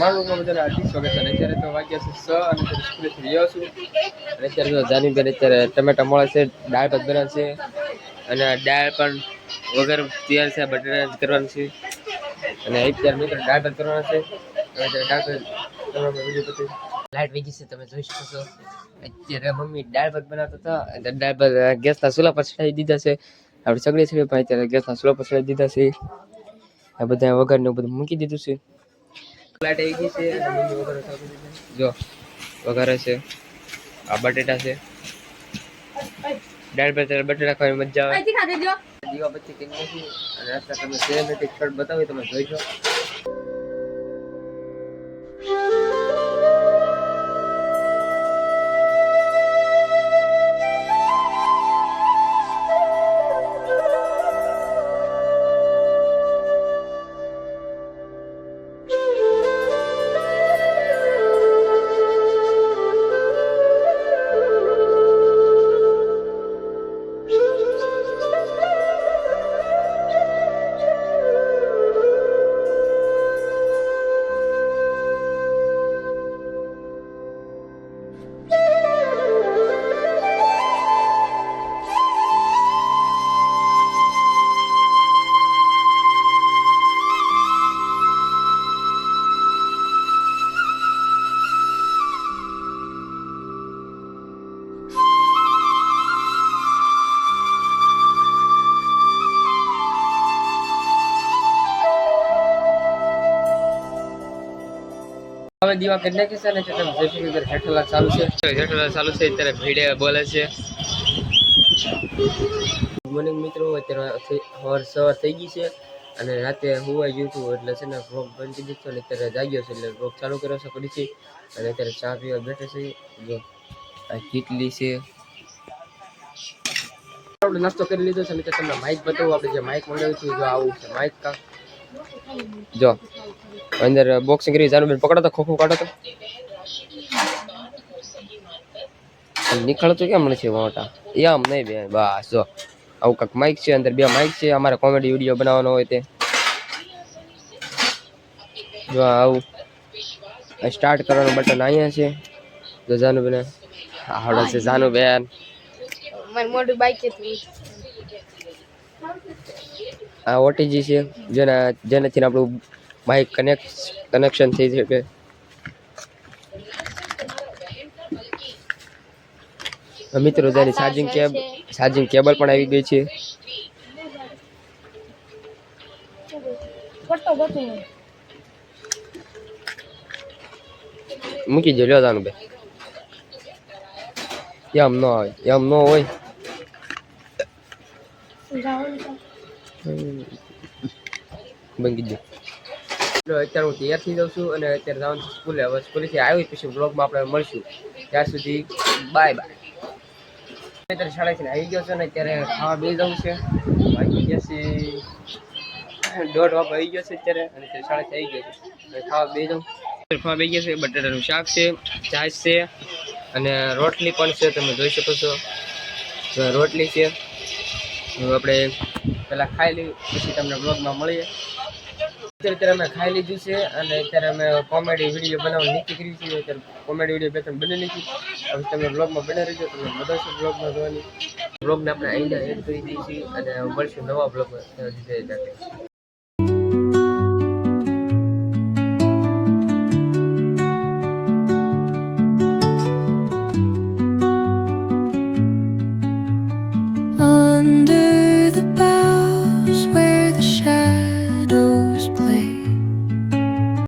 મારું બધાને હાર્દિક સ્વાગત છે. અત્યારે તો વાગ્યા છે 6 અને સ્કૂલેથી રહ્યો છું. અને અત્યારે તો જાનીબેન અત્યારે ટમેટા મળે છે, દાળ ભાત બનાવે છે અને દાળ પણ વગર તૈયાર છે, બટાટા કરવાનું છે અને અત્યારે મિત્રો દાળ ભાત કરવાના છે. લાઈટ વહી ગઈ છે, તમે જોઈ શકો છો. અત્યારે મમ્મી દાળ ભાત બનાવતા હતા. દાળ ભાત ગેસના ચૂલા પર ચડાવી દીધા છે. આપણે સગડી છે પણ અત્યારે ગેસના ચૂલા પર ચડાવી દીધા છે. આ બધા વઘારને બધું મૂકી દીધું છે. લાઈટ આવી ગઈ છે અને મમ્મી વઘાર ચાલુ કરી દીધા. જો વઘારે છે, આ બટેટા છે. દાળ ભાત બટેટા ખાવાની મજા આવે. દીવા બત્તી કરી નાખી અને અત્યારે તમે સિનેમેટિક શોટ બતાવી તમે જોઈજો. હવે દીવા કરી નાખી છે ને તમે જોઈ શકો હેઠળલા ચાલુ છે. હેઠળલા ચાલુ છે અત્યારે ભીડે બોલે છે. ગુડ મોર્નિંગ મિત્રો, અત્યારે સવાર થઈ ગઈ છે અને રાતે હુવાઈ ગયું હતું એટલે છે ને વ્લોગ બંધ કરી દીધો અને અત્યારે જાગ્યો છે એટલે વ્લોગ ચાલુ કર્યો છે ફરીથી. અને અત્યારે ચા પીવા બેઠે છે. જો આ કેટલી છે, આપણે નાસ્તો કરી લીધો છે અને તમને માઇક બતાવું. આપણે જે માઇક મંગાવ્યું છે જો આવું છે માઇક. જો અંદર બોક્સિંગ કરી જાનુબેન પકડો તો ખોખું કાઢો તો નીકળતો કેમ નથી મોટા એમ નહીં બે બસ. જો આવું કાંક માઇક છે, અંદર બે માઇક છે. અમારે કોમેડી વિડીયો બનાવવાનો હોય તે જો આવું સ્ટાર્ટ કરવાનું બટન અહીંયા છે. જો જાનુબેન આવડે છે. જાનુબેન મારી મોટી બાઈક છે. આ ઓટીજી છે જેનાથી આપણું બાઇક કનેક્શન થઈ શકે. મિત્રો તેની ચાર્જિંગ કેબલ પણ આવી ગઈ છે. મૂકી દો લ્યો જાનું ભાઈ. એમ ન હોય, એમ ન હોય. બંગી દો. અત્યારે હું તૈયાર થઈ જાઉં છું અને અત્યારે જવાનું છું સ્કૂલે. હવે સ્કૂલેથી આવી પછી બ્લોગમાં આપણે મળશું. ત્યાં સુધી બાય બાય. અત્યારે શાળાથી આવી ગયો છે ને અત્યારે ખાવા બે જવું છે. વાગી ગયા છે 1:30 વાગે આવી ગયો છે અત્યારે અને શાળાથી આવી ગયો છે. ખાવા બે જાઉં. ખાવા બે ગયા છે. બટાટાનું શાક છે, છાશ છે અને રોટલી પણ છે. તમે જોઈ શકો છો રોટલી છે. આપણે પહેલાં ખાઈ લઈએ પછી તમને બ્લોગમાં મળીએ. અત્યારે અમે ખાઈ લીધું છે અને અત્યારે અમે કોમેડી વિડીયો બનાવવાની નીચે કરી છે. અત્યારે કોમેડી વિડીયો બે ત્રણ બની લીધી. હવે તમે બ્લોગમાં બને રહીજો. તમે બધા છો બ્લોગમાં જોવાની. બ્લોગને આપણે અહીંયા એડ કરી દઈએ છીએ અને મળશું નવા બ્લોગમાં. Under the